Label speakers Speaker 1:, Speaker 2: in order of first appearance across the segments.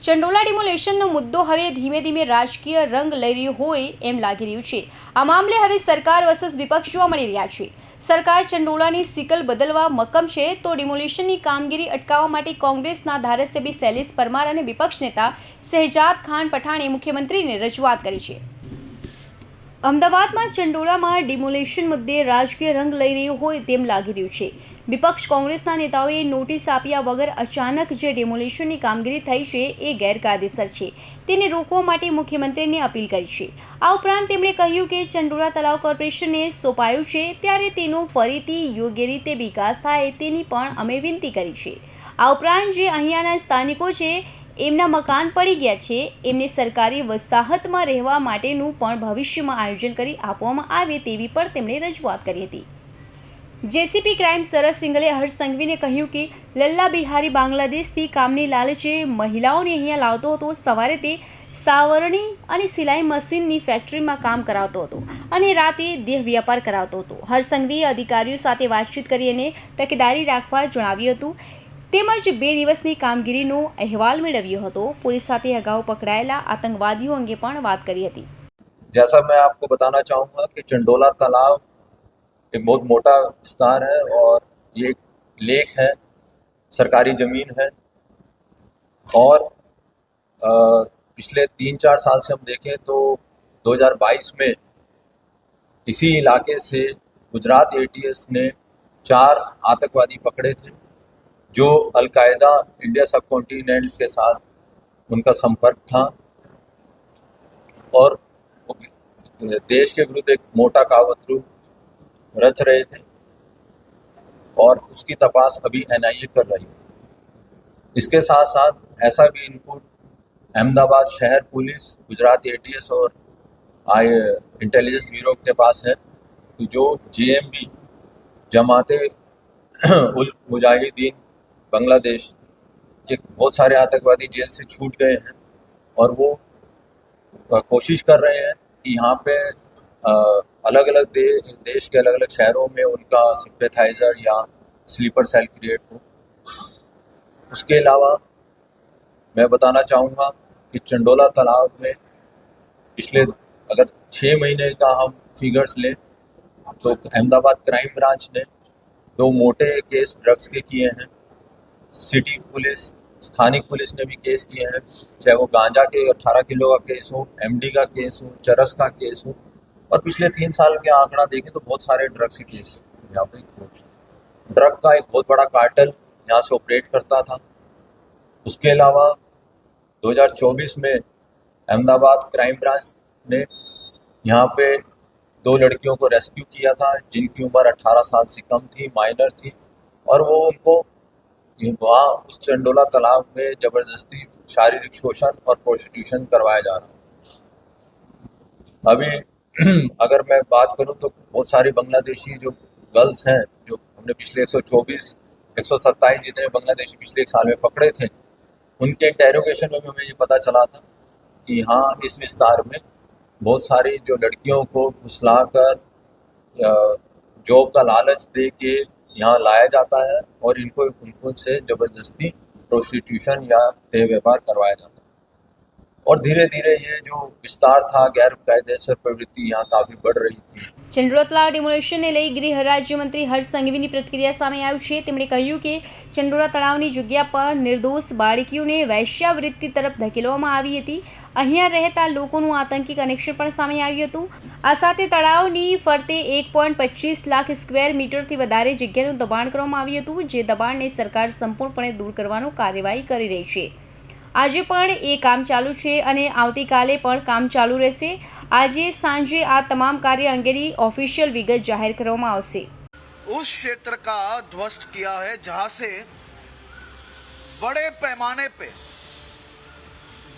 Speaker 1: ચંડોલા ડિમોલેશનનો મુદ્દો હવે ધીમે ધીમે રાજકીય રંગ લઈ રહ્યો હોય એમ લાગી રહ્યું છે। આ મામલે હવે સરકાર વર્સસ વિપક્ષ જોવા મળી રહ્યા છે। સરકાર ચંડોલાની સિકલ બદલવા મક્કમ છે તો ડિમોલેશનની કામગીરી અટકાવવા માટે કોંગ્રેસના ધારાસભ્ય શૈલેષ પરમાર અને વિપક્ષ નેતા શહેજાદ ખાન પઠાણે મુખ્યમંત્રીને રજૂઆત કરી છે। અમદાવાદમાં ચંડોળામાં ડિમોલેશન મુદ્દે રાજકીય રંગ લઈ રહ્યો હોય તેમ લાગી રહ્યું છે। વિપક્ષ કોંગ્રેસના નેતાઓએ નોટિસ આપ્યા વગર અચાનક જે ડિમોલેશનની કામગીરી થઈ છે એ ગેરકાયદેસર છે, તેને રોકવા માટે મુખ્યમંત્રીને અપીલ કરી છે। આ ઉપરાંત તેમણે કહ્યું કે ચંડોળા તળાવ કોર્પોરેશનને સોંપાયું છે ત્યારે તેનો ફરીથી યોગ્ય રીતે વિકાસ થાય તેની પણ અમે વિનંતી કરી છે। આ ઉપરાંત જે અહીંયાના સ્થાનિકો છે એમના મકાન પડી ગયા છે, એમને સરકારી વસાહતમાં રહેવા માટેનું પણ ભવિષ્યમાં આયોજન કરી આપવામાં આવે તેવી પણ તેમણે રજૂઆત કરી હતી। જેસીપી ક્રાઇમ સરસ સિંઘલે હર્ષ સંઘવીને કહ્યું કે લલ્લા બિહારી બાંગ્લાદેશથી કામની લાલચે મહિલાઓને અહીંયા લાવતો હતો। સવારે તે સાવરણી અને સિલાઈ મશીનની ફેક્ટરીમાં કામ કરાવતો હતો અને રાતે દેહ વ્યાપાર કરાવતો હતો। હર્ષ સંઘવીએ અધિકારીઓ સાથે વાતચીત કરી અને તકેદારી રાખવા જણાવ્યું હતું તેમજ 2 દિવસની કામગીરીનો અહેવાલ મેળવ્યો હતો। પોલીસ સાથે અગાઉ પકડાયેલા આતંકવાદીઓ અંગે પણ વાત કરી હતી।
Speaker 2: जैसा मैं आपको बताना चाहूँगा कि चंडोला तालाब एक बहुत मोटा विस्तार है और ये एक लेक है, सरकारी ज़मीन है और पिछले 3-4 साल से हम देखें तो 2022 में इसी इलाके से गुजरात एटीएस ने 4 आतंकवादी पकड़े थे जो अलकायदा इंडिया सब कॉन्टिनेंट के साथ उनका संपर्क था और देश के विरुद्ध एक मोटा कावतरू रच रहे थे और उसकी तपास अभी एनआईए कर रही है। इसके साथ साथ ऐसा भी इनपुट अहमदाबाद शहर पुलिस, गुजरात एटीएस और इंटेलिजेंस ब्यूरो के पास है कि जो जेएमबी जमाते उल मुजाहिदीन बांग्लादेश के बहुत सारे आतंकवादी जेल से छूट गए हैं और वो कोशिश कर रहे हैं कि यहाँ पे अलग अलग देश के अलग अलग शहरों में उनका सिंपैथाइजर या स्लीपर सेल क्रिएट हो। उसके अलावा मैं बताना चाहूँगा कि चंडोला तालाब में पिछले अगर 6 महीने का हम फिगर्स लें तो अहमदाबाद क्राइम ब्रांच ने 2 मोटे केस ड्रग्स के किए हैं। सिटी पुलिस, स्थानिक पुलिस ने भी केस किए हैं, चाहे वो गांजा के 18 किलो का केस हो, एमडी का केस हो, चरस का केस हो और पिछले 3 साल के आंकड़ा देखें तो बहुत सारे ड्रग्स के केस यहाँ पे। ड्रग का एक बहुत बड़ा कार्टेल यहाँ से ऑपरेट करता था। उसके अलावा 2024 में अहमदाबाद क्राइम ब्रांच ने यहाँ पे 2 लड़कियों को रेस्क्यू किया था जिनकी उम्र 18 साल से कम थी, माइनर थी और वो उनको वहाँ उस चंडोला तालाब में ज़बरदस्ती शारीरिक शोषण और प्रोस्टिट्यूशन करवाया जा रहा है। अभी अगर मैं बात करूँ तो बहुत सारी बांग्लादेशी जो गर्ल्स हैं जो हमने पिछले 127 जितने बांग्लादेशी पिछले 1 साल में पकड़े थे, उनके इंटेरोगेशन में भी हमें ये पता चला था कि हाँ इस विस्तार में बहुत सारी जो लड़कियों को फुसलाकर जॉब का लालच दे के यहाँ लाया जाता है और उनको से ज़बरदस्ती प्रोस्टिट्यूशन या देह व्यापार करवाया जाता है और धीरे धीरे ये जो विस्तार था गैर कायदेसर प्रवृत्ति यहाँ काफ़ी बढ़ रही थी।
Speaker 1: ચંડોળા તળાવ ડિમોલેશનને લઈ ગૃહ રાજ્યમંત્રી હર્ષ સંઘવીની પ્રતિક્રિયા સામે આવી છે। તેમણે કહ્યું કે ચંડોળા તળાવની જગ્યા પર નિર્દોષ બાળકીઓને વેશ્યાવૃત્તિ તરફ ધકેલવામાં આવી હતી। અહીંયા રહેતા લોકોનું આતંકી કનેક્શન પણ સામે આવ્યું હતું। આ સાથે તળાવની ફરતે 1.25 લાખ સ્ક્વેર મીટરથી વધારે જગ્યાનું દબાણ કરવામાં આવ્યું હતું, જે દબાણને સરકાર સંપૂર્ણપણે દૂર કરવાનો કાર્યવાહી કરી રહી છે। આજે પણ એ કામ ચાલુ છે અને આવતીકાલે પણ કામ ચાલુ રહેશે। આજે સાંજે આ તમામ કાર્ય અંગેની ઓફિશિયલ વિગત જાહેર કરવામાં આવશે।
Speaker 3: उस क्षेत्र का ध्वस्त किया है जहां से बड़े पैमाने पे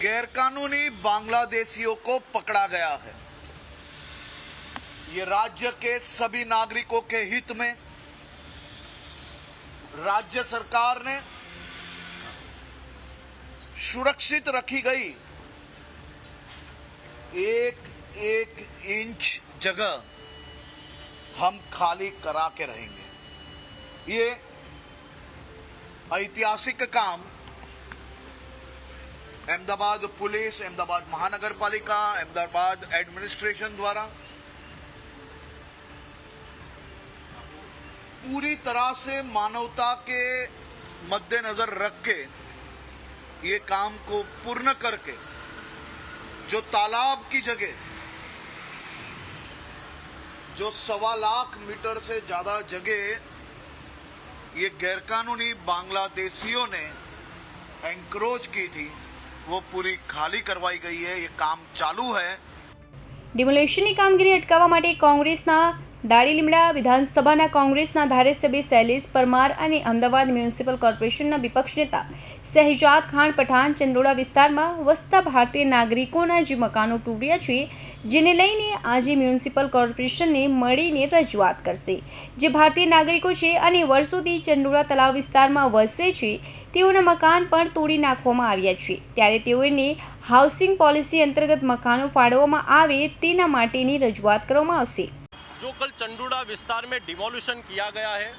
Speaker 3: गैरकानूनी बांग्लादेशियों को पकड़ा गया है। ये राज्य के सभी नागरिकों के हित में राज्य सरकार ने सुरक्षित रखी गई 1 इंच जगह हम खाली करा के रहेंगे। ये ऐतिहासिक काम अहमदाबाद पुलिस, अहमदाबाद महानगरपालिका, अहमदाबाद एडमिनिस्ट्रेशन द्वारा पूरी तरह से मानवता के मद्देनजर रख के ये काम को पूर्ण करके जो तालाब की जगह जो 1.25 लाख मीटर से ज्यादा जगह ये गैरकानूनी बांग्लादेशियों ने एंक्रोच की थी वो पूरी खाली करवाई गई है। ये काम चालू है।
Speaker 1: ડિમોલેશનની કામગીરી અટકાવવા માટે કોંગ્રેસના દાડી લીમડા વિધાનસભાના કોંગ્રેસના ધારાસભ્ય શૈલેષ પરમાર અને અમદાવાદ મ્યુનિસિપલ કોર્પોરેશનના વિપક્ષ નેતા શહેજાદ ખાન પઠાણ ચંડોળા વિસ્તારમાં વસતા ભારતીય નાગરિકોના જે મકાનો તૂટ્યા છે જેને લઈને આજે મ્યુનિસિપલ કોર્પોરેશનને મળીને રજૂઆત કરશે। જે ભારતીય નાગરિકો છે અને વર્ષોથી ચંડોળા તળાવ વિસ્તારમાં વસે છે તેઓના મકાન પણ તોડી નાખવામાં આવ્યા છે, ત્યારે તેઓને હાઉસિંગ પોલિસી અંતર્ગત મકાનો ફાળવવામાં આવે તેના માટેની રજૂઆત કરવામાં આવશે।
Speaker 4: जो कल चंडूड़ा विस्तार में डिमोलिशन किया गया है,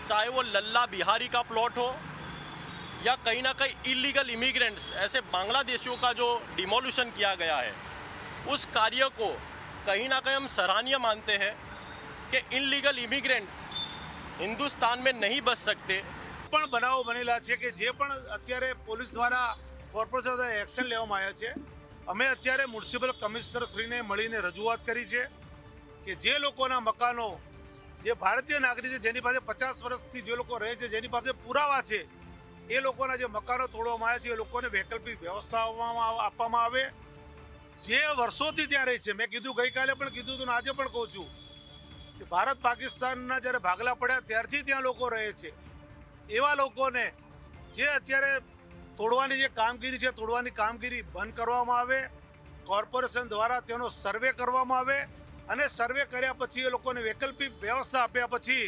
Speaker 4: चाहे वो लल्ला बिहारी का प्लॉट हो या कहीं ना कहीं इलीगल इमिग्रेंट्स ऐसे बांग्लादेशियों का जो डिमोलिशन किया गया है, उस कार्य को कहीं ना कहीं हम सराहनीय मानते हैं कि इलीगल इमिग्रेंट्स हिंदुस्तान में नहीं बच सकते।
Speaker 5: પણ બનાવો બનેલા છે કે જે પણ અત્યારે પોલીસ દ્વારા કોર્પોરેશન દ્વારા એક્શન લેવામાં આવ્યા છે। અમે અત્યારે મ્યુનિસિપલ કમિશનર શ્રીને મળીને રજૂઆત કરી છે કે જે લોકોના મકાનો જે ભારતીય નાગરિક છે જેની પાસે 50 વર્ષથી જે લોકો રહે છે જેની પાસે પુરાવા છે એ લોકોના જે મકાનો તોડવામાં આવ્યા છે એ લોકોને વૈકલ્પિક વ્યવસ્થા આપવામાં આવે। જે વર્ષોથી ત્યાં રહે છે, મેં કીધું ગઈકાલે પણ કીધું હતું ને આજે પણ કહું છું કે ભારત પાકિસ્તાનના જ્યારે ભાગલા પડ્યા ત્યારથી ત્યાં લોકો રહે છે એવા લોકોને જે અત્યારે તોડવાની જે કામગીરી છે તોડવાની કામગીરી બંધ કરવામાં આવે, કોર્પોરેશન દ્વારા તેનો સર્વે કરવામાં આવે અને સર્વે કર્યા પછી એ લોકોને વૈકલ્પિક વ્યવસ્થા આપ્યા પછી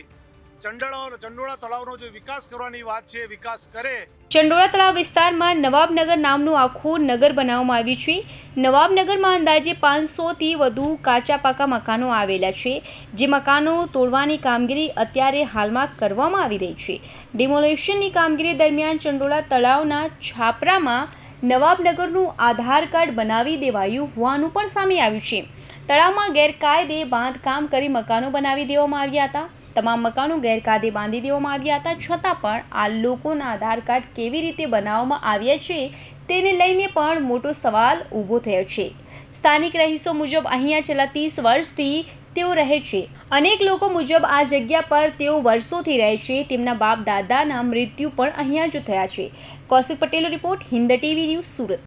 Speaker 5: ચંડોળા તળાવનો જે વિકાસ કરવાની વાત છે વિકાસ કરે।
Speaker 1: ચંડોળા તળાવ વિસ્તારમાં નવાબનગર નામનું આખું નગર બનાવવામાં આવ્યું છે। નવાબનગરમાં અંદાજે 500થી વધુ કાચા પાકા મકાનો આવેલા છે, જે મકાનો તોડવાની કામગીરી અત્યારે હાલમાં કરવામાં આવી રહી છે। ડિમોલેશનની કામગીરી દરમિયાન ચંડોળા તળાવના છાપરામાં નવાબનગરનું આધાર કાર્ડ બનાવી દેવાયું હોવાનું પણ સામે આવ્યું છે। તળાવમાં ગેરકાયદે બાંધકામ કરી મકાનો બનાવી દેવામાં આવ્યા હતા। તમામ મકાનો ગેરકાયદે બાંધી દેવામાં આવ્યા હતા, છતાં પણ આ લોકોના આધાર કાર્ડ કેવી રીતે બનાવવામાં આવ્યા છે તેને લઈને પણ મોટો સવાલ ઊભો થયો છે। સ્થાનિક રહીશો મુજબ અહીંયા છેલ્લા 30 વર્ષથી તેઓ રહે છે। અનેક લોકો મુજબ આ જગ્યા પર તેઓ વર્ષોથી રહે છે, તેમના બાપ દાદાના મૃત્યુ પણ અહીંયા જ થયા છે। કૌશિક પટેલનો report, Hind TV news, Surat.